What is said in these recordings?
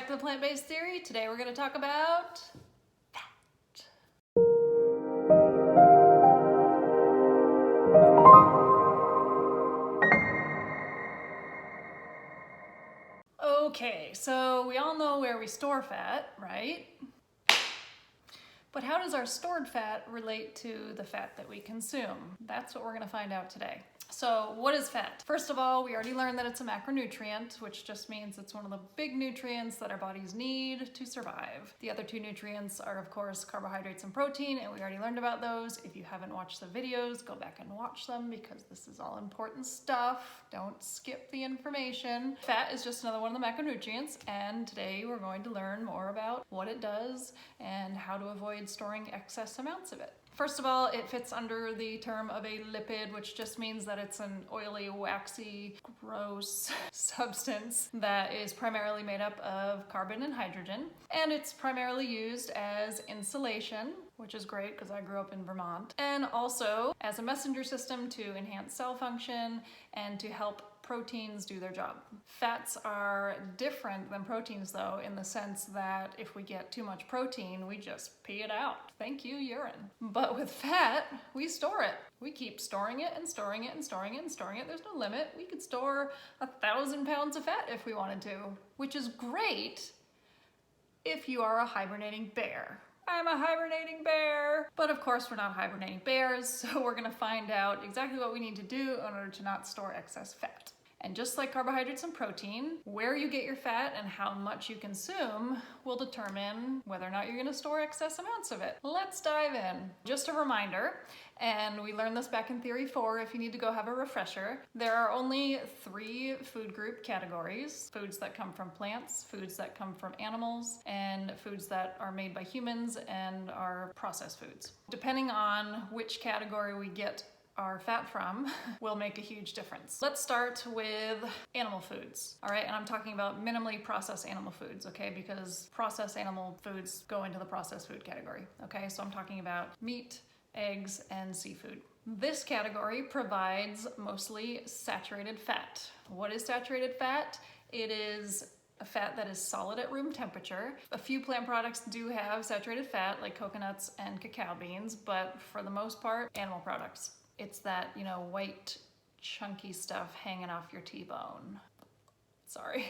back to the plant-based theory. Today we're going to talk about fat. Okay, so we all know where we store fat, right? But how does our stored fat relate to the fat that we consume? That's what we're going to find out today. So what is fat? First of all, we already learned that it's a macronutrient, which just means it's one of the big nutrients that our bodies need to survive. The other two nutrients are, of course, carbohydrates and protein, and we already learned about those. If you haven't watched the videos, go back and watch them because this is all important stuff. Don't skip the information. Fat is just another one of the macronutrients, and today we're going to learn more about what it does and how to avoid storing excess amounts of it. First of all, it fits under the term of a lipid, which just means that it's an oily, waxy, gross substance that is primarily made up of carbon and hydrogen. And it's primarily used as insulation, which is great because I grew up in Vermont, and also as a messenger system to enhance cell function and to help proteins do their job. Fats are different than proteins though, in the sense that if we get too much protein, we just pee it out. Thank you, urine. But with fat, we store it. We keep storing it and storing it and storing it and storing it. There's no limit. We could store 1,000 pounds of fat if we wanted to, which is great if you are a hibernating bear. I'm a hibernating bear. But of course we're not hibernating bears, so we're gonna find out exactly what we need to do in order to not store excess fat. And just like carbohydrates and protein, where you get your fat and how much you consume will determine whether or not you're gonna store excess amounts of it. Let's dive in. Just a reminder, and we learned this back in Theory 4 if you need to go have a refresher, there are only 3 food group categories: foods that come from plants, foods that come from animals, and foods that are made by humans and are processed foods. Depending on which category we get our fat from will make a huge difference. Let's start with animal foods, all right? And I'm talking about minimally processed animal foods, okay? Because processed animal foods go into the processed food category, okay? So I'm talking about meat, eggs, and seafood. This category provides mostly saturated fat. What is saturated fat? It is a fat that is solid at room temperature. A few plant products do have saturated fat, like coconuts and cacao beans, but for the most part, animal products. It's that, white, chunky stuff hanging off your T-bone. Sorry,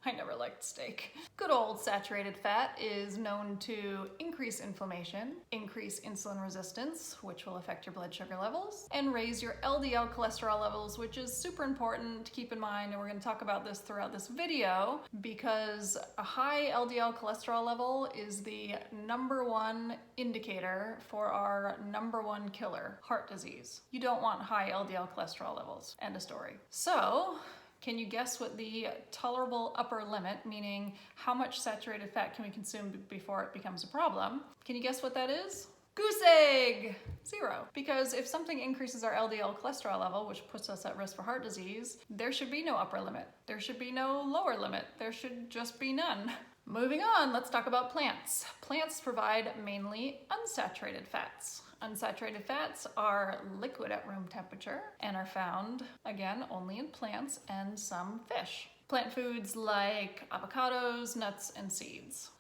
I never liked steak. Good old saturated fat is known to increase inflammation, increase insulin resistance, which will affect your blood sugar levels, and raise your LDL cholesterol levels, which is super important to keep in mind, and we're going to talk about this throughout this video, because a high LDL cholesterol level is the #1 indicator for our #1 killer, heart disease. You don't want high LDL cholesterol levels. End of story. So, can you guess what the tolerable upper limit, meaning how much saturated fat can we consume before it becomes a problem? Can you guess what that is? Goose egg! 0. Because if something increases our LDL cholesterol level, which puts us at risk for heart disease, there should be no upper limit. There should be no lower limit. There should just be none. Moving on, let's talk about plants. Plants provide mainly unsaturated fats. Unsaturated fats are liquid at room temperature and are found, again, only in plants and some fish. Plant foods like avocados, nuts, and seeds.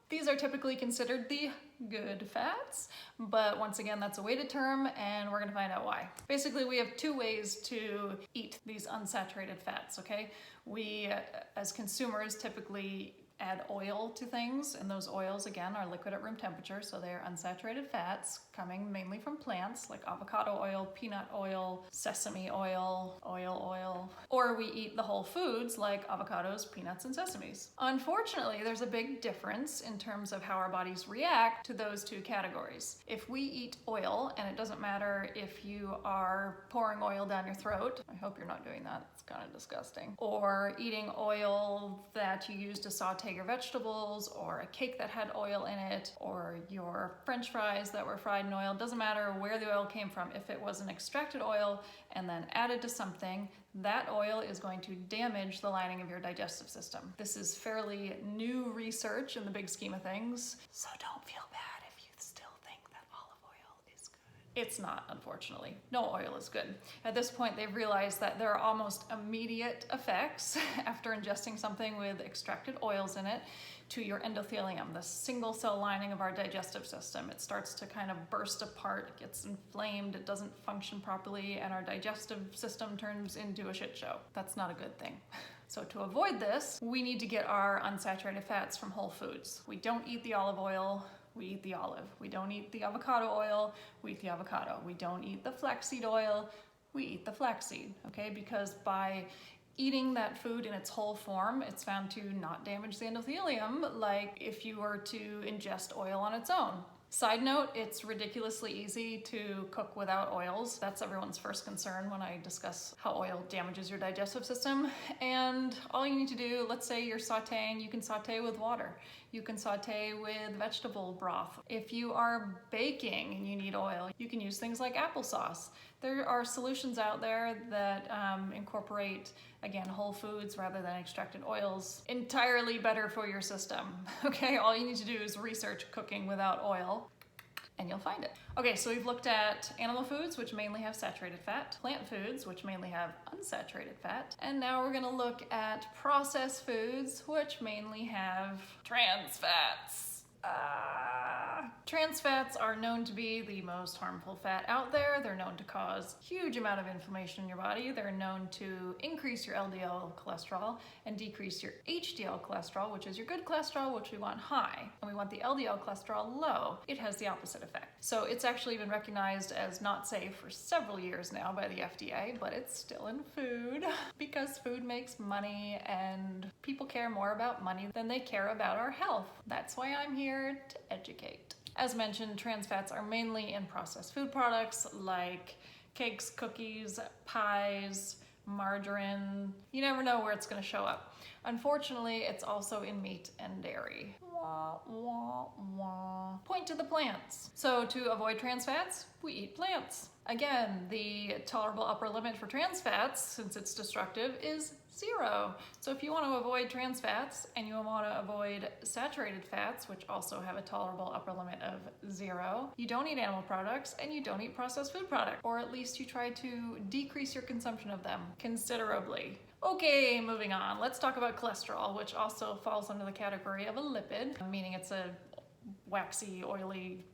These are typically considered the good fats, but once again, that's a weighted term, and we're gonna find out why. Basically, we have 2 ways to eat these unsaturated fats, okay? We, as consumers, typically add oil to things, and those oils, again, are liquid at room temperature, so they are unsaturated fats coming mainly from plants like avocado oil, peanut oil, sesame oil, or we eat the whole foods like avocados, peanuts, and sesames. Unfortunately, there's a big difference in terms of how our bodies react to those 2 categories. If we eat oil, and it doesn't matter if you are pouring oil down your throat, I hope you're not doing that, it's kind of disgusting, or eating oil that you use to saute your vegetables, or a cake that had oil in it, or your French fries that were fried in oil. Doesn't matter where the oil came from. If it was an extracted oil and then added to something, that oil is going to damage the lining of your digestive system. This is fairly new research in the big scheme of things, so don't feel bad if you still think that olive oil is good. It's not, unfortunately. No oil is good. At this point, they've realized that there are almost immediate effects after ingesting something with extracted oils in it to your endothelium, the single cell lining of our digestive system. It starts to kind of burst apart, it gets inflamed, it doesn't function properly, and our digestive system turns into a shit show. That's not a good thing. So to avoid this, we need to get our unsaturated fats from whole foods. We don't eat the olive oil, we eat the olive. We don't eat the avocado oil, we eat the avocado. We don't eat the flaxseed oil, we eat the flaxseed, okay? Because by eating that food in its whole form, it's found to not damage the endothelium like if you were to ingest oil on its own. Side note, it's ridiculously easy to cook without oils. That's everyone's first concern when I discuss how oil damages your digestive system. And all you need to do, let's say you're sauteing, you can saute with water. You can saute with vegetable broth. If you are baking and you need oil, you can use things like applesauce. There are solutions out there that incorporate, again, whole foods rather than extracted oils. Entirely better for your system, okay? All you need to do is research cooking without oil and you'll find it. Okay, so we've looked at animal foods, which mainly have saturated fat, plant foods, which mainly have unsaturated fat, and now we're gonna look at processed foods, which mainly have trans fats. Trans fats are known to be the most harmful fat out there. They're known to cause huge amount of inflammation in your body. They're known to increase your LDL cholesterol and decrease your HDL cholesterol, which is your good cholesterol, which we want high. And we want the LDL cholesterol low. It has the opposite effect. So it's actually been recognized as not safe for several years now by the FDA, but it's still in food because food makes money and people care more about money than they care about our health. That's why I'm here to educate. As mentioned, trans fats are mainly in processed food products like cakes, cookies, pies, margarine. You never know where it's going to show up. Unfortunately, it's also in meat and dairy. Wah, wah, wah. Point to the plants. So to avoid trans fats, we eat plants. Again, the tolerable upper limit for trans fats, since it's destructive, is 0. So if you want to avoid trans fats and you want to avoid saturated fats, which also have a tolerable upper limit of 0, you don't eat animal products and you don't eat processed food products, or at least you try to decrease your consumption of them considerably. Okay, moving on. Let's talk about cholesterol, which also falls under the category of a lipid, meaning it's a waxy, oily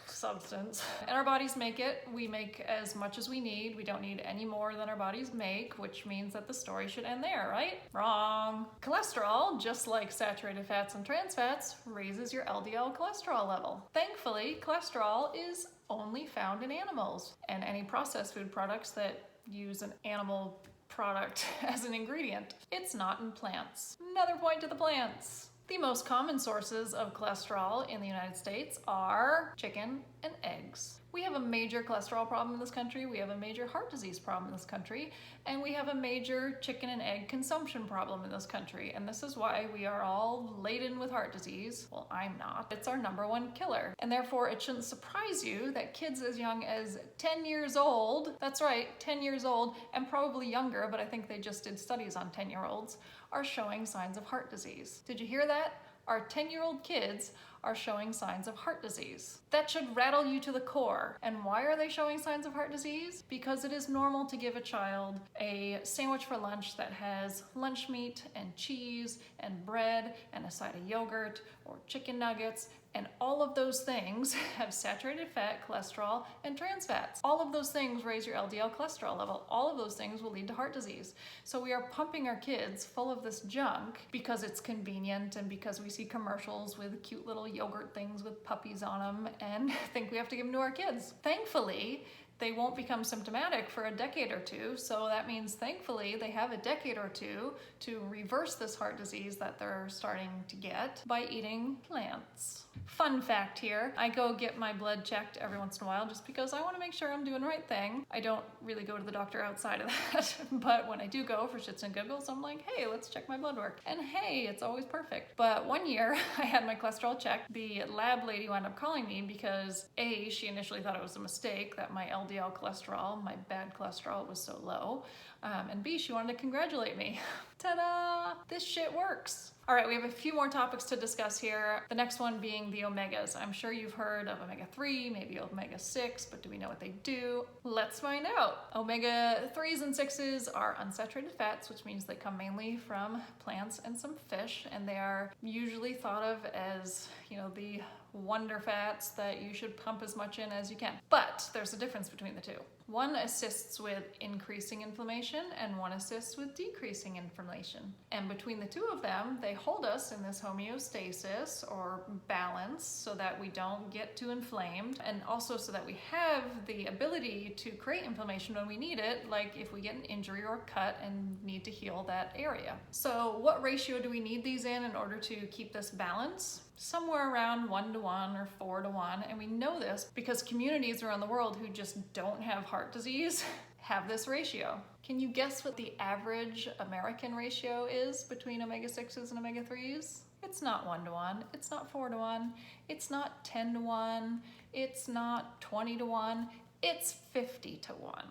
substance. And our bodies make it. We make as much as we need. We don't need any more than our bodies make, which means that the story should end there, right? Wrong. Cholesterol, just like saturated fats and trans fats, raises your LDL cholesterol level. Thankfully, cholesterol is only found in animals, and any processed food products that use an animal product as an ingredient. It's not in plants. Another point to the plants. The most common sources of cholesterol in the United States are chicken and eggs. We have a major cholesterol problem in this country, we have a major heart disease problem in this country, and we have a major chicken and egg consumption problem in this country. And this is why we are all laden with heart disease. Well, I'm not. It's our #1 killer. And therefore, it shouldn't surprise you that kids as young as 10 years old, that's right, 10 years old, and probably younger, but I think they just did studies on 10-year-olds, are showing signs of heart disease. Did you hear that? Our 10-year-old kids are showing signs of heart disease. That should rattle you to the core. And why are they showing signs of heart disease? Because it is normal to give a child a sandwich for lunch that has lunch meat and cheese and bread and a side of yogurt or chicken nuggets, and all of those things have saturated fat, cholesterol, and trans fats. All of those things raise your LDL cholesterol level. All of those things will lead to heart disease. So we are pumping our kids full of this junk because it's convenient and because we see commercials with cute little yogurt things with puppies on them and think we have to give them to our kids. Thankfully, they won't become symptomatic for a decade or two, so that means thankfully they have a decade or two to reverse this heart disease that they're starting to get by eating plants. Fun fact here, I go get my blood checked every once in a while just because I want to make sure I'm doing the right thing. I don't really go to the doctor outside of that, but when I do go for shits and giggles, I'm like, hey, let's check my blood work. And hey, it's always perfect. But one year I had my cholesterol checked. The lab lady wound up calling me because A, she initially thought it was a mistake that my LDL cholesterol, my bad cholesterol, was so low. And B, she wanted to congratulate me. Ta-da! This shit works. All right, we have a few more topics to discuss here. The next one being the omegas. I'm sure you've heard of omega-3, maybe omega-6, but do we know what they do? Let's find out. Omega-3s and 6s are unsaturated fats, which means they come mainly from plants and some fish, and they are usually thought of as, the wonder fats that you should pump as much in as you can. But there's a difference between the two. One assists with increasing inflammation and one assists with decreasing inflammation. And between the two of them, they hold us in this homeostasis or balance so that we don't get too inflamed, and also so that we have the ability to create inflammation when we need it, like if we get an injury or cut and need to heal that area. So what ratio do we need these in order to keep this balance? Somewhere around 1-to-1 or 4-to-1, and we know this because communities around the world who just don't have heart disease have this ratio. Can you guess what the average American ratio is between omega-6s and omega-3s? It's not 1-to-1, it's not 4-to-1, it's not 10-to-1, it's not 20-to-1, it's 50-to-1.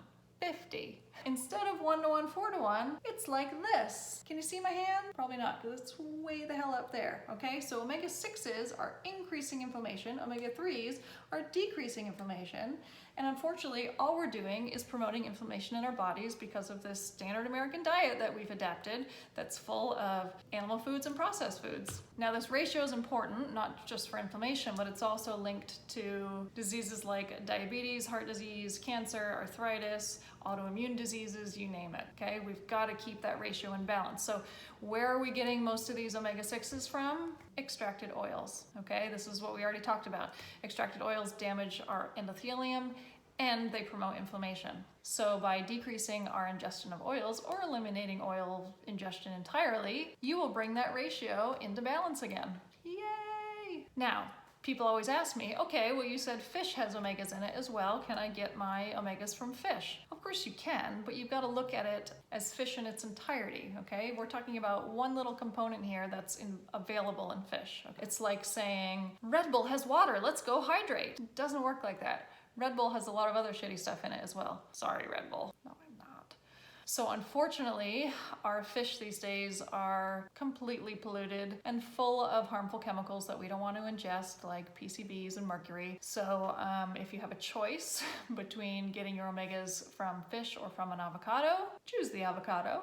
50. Instead of 1-to-1, 4-to-1, it's like this. Can you see my hand? Probably not, because it's way the hell up there, okay? So omega-6s are increasing inflammation, omega-3s are decreasing inflammation, and unfortunately, all we're doing is promoting inflammation in our bodies because of this standard American diet that we've adapted that's full of animal foods and processed foods. Now, this ratio is important, not just for inflammation, but it's also linked to diseases like diabetes, heart disease, cancer, arthritis, autoimmune diseases, you name it, okay? We've got to keep that ratio in balance. So where are we getting most of these omega-6s from? Extracted oils, okay? This is what we already talked about. Extracted oils damage our endothelium and they promote inflammation. So by decreasing our ingestion of oils or eliminating oil ingestion entirely, you will bring that ratio into balance again. Yay! Now, people always ask me, okay, well, you said fish has omegas in it as well. Can I get my omegas from fish? Of course you can, but you've got to look at it as fish in its entirety, okay? We're talking about one little component here that's available in fish. Okay? It's like saying, Red Bull has water, let's go hydrate. It doesn't work like that. Red Bull has a lot of other shitty stuff in it as well. Sorry, Red Bull. No, I'm not. So unfortunately, our fish these days are completely polluted and full of harmful chemicals that we don't want to ingest, like PCBs and mercury. So if you have a choice between getting your omegas from fish or from an avocado, choose the avocado.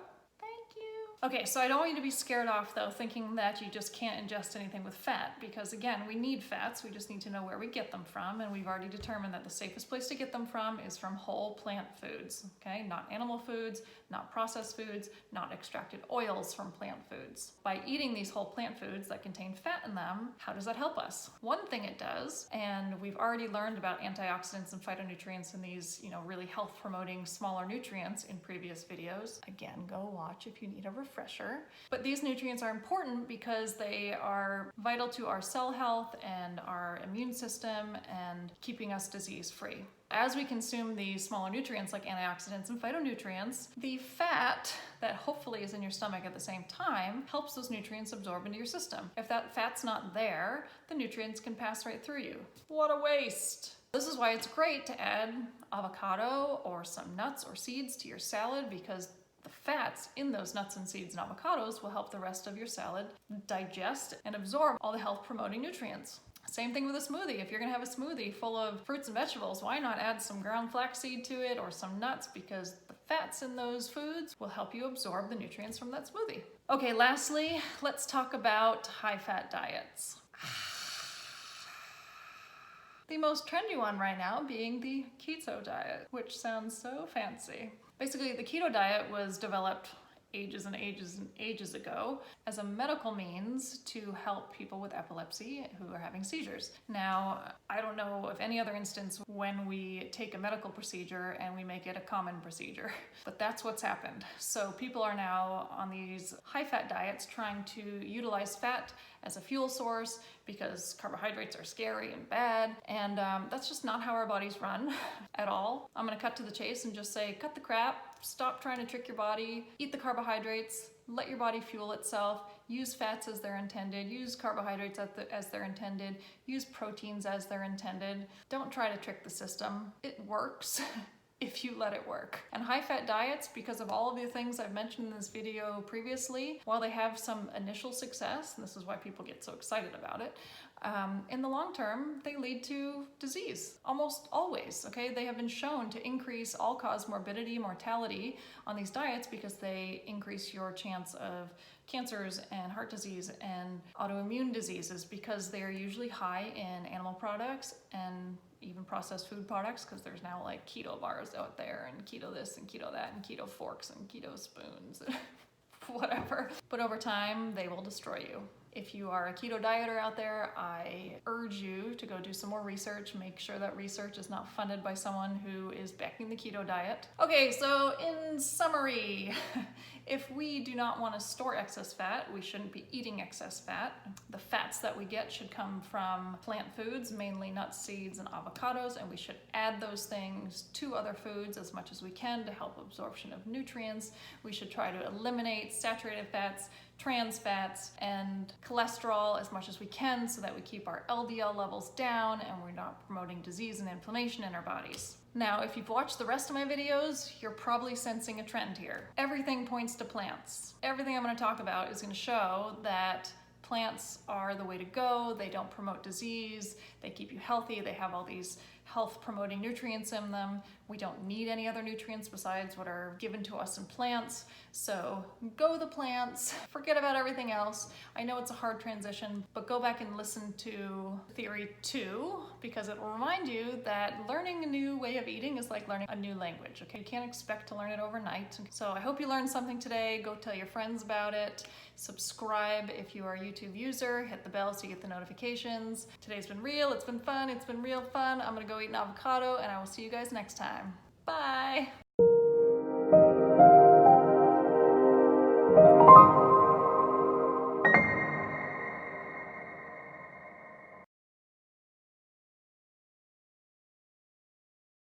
Okay, so I don't want you to be scared off though, thinking that you just can't ingest anything with fat, because again, we need fats, we just need to know where we get them from, and we've already determined that the safest place to get them from is from whole plant foods, okay? Not animal foods, not processed foods, not extracted oils from plant foods. By eating these whole plant foods that contain fat in them, how does that help us? One thing it does, and we've already learned about antioxidants and phytonutrients and these, really health-promoting smaller nutrients in previous videos. Again, go watch if you need a refresher. But these nutrients are important because they are vital to our cell health and our immune system and keeping us disease-free. As we consume these smaller nutrients like antioxidants and phytonutrients, the fat that hopefully is in your stomach at the same time helps those nutrients absorb into your system. If that fat's not there, the nutrients can pass right through you. What a waste! This is why it's great to add avocado or some nuts or seeds to your salad, because the fats in those nuts and seeds and avocados will help the rest of your salad digest and absorb all the health-promoting nutrients. Same thing with a smoothie. If you're gonna have a smoothie full of fruits and vegetables, why not add some ground flaxseed to it or some nuts, because the fats in those foods will help you absorb the nutrients from that smoothie. Okay, lastly, let's talk about high-fat diets. The most trendy one right now being the keto diet, which sounds so fancy. Basically, the keto diet was developed ages and ages and ages ago as a medical means to help people with epilepsy who are having seizures. Now, I don't know of any other instance when we take a medical procedure and we make it a common procedure, but that's what's happened. So people are now on these high-fat diets trying to utilize fat as a fuel source because carbohydrates are scary and bad, and that's just not how our bodies run at all. I'm gonna cut to the chase and just say, cut the crap, stop trying to trick your body, eat the carbohydrates, let your body fuel itself, use fats as they're intended, use carbohydrates as they're intended, use proteins as they're intended. Don't try to trick the system. It works. if you let it work. And high-fat diets, because of all of the things I've mentioned in this video previously, while they have some initial success, and this is why people get so excited about it, in the long term, they lead to disease, almost always, okay? They have been shown to increase all-cause morbidity, mortality on these diets because they increase your chance of cancers and heart disease and autoimmune diseases because they are usually high in animal products and even processed food products, because there's now like keto bars out there and keto this and keto that and keto forks and keto spoons and whatever. But over time, they will destroy you. If you are a keto dieter out there, I urge you to go do some more research. Make sure that research is not funded by someone who is backing the keto diet. Okay, so in summary, if we do not want to store excess fat, we shouldn't be eating excess fat. The fats that we get should come from plant foods, mainly nuts, seeds, and avocados, and we should add those things to other foods as much as we can to help absorption of nutrients. We should try to eliminate saturated fats, trans fats, and cholesterol as much as we can so that we keep our LDL levels down and we're not promoting disease and inflammation in our bodies. Now, if you've watched the rest of my videos, you're probably sensing a trend here. Everything points to plants. Everything I'm going to talk about is going to show that plants are the way to go. They don't promote disease. They keep you healthy. They have all these health-promoting nutrients in them. We don't need any other nutrients besides what are given to us in plants. So go the plants, forget about everything else. I know it's a hard transition, but go back and listen to theory 2 because it will remind you that learning a new way of eating is like learning a new language, okay? You can't expect to learn it overnight. So I hope you learned something today. Go tell your friends about it. Subscribe if you are a YouTube user. Hit the bell so you get the notifications. Today's been real. It's been fun. It's been real fun. I'm gonna go eat an avocado and I will see you guys next time. Bye.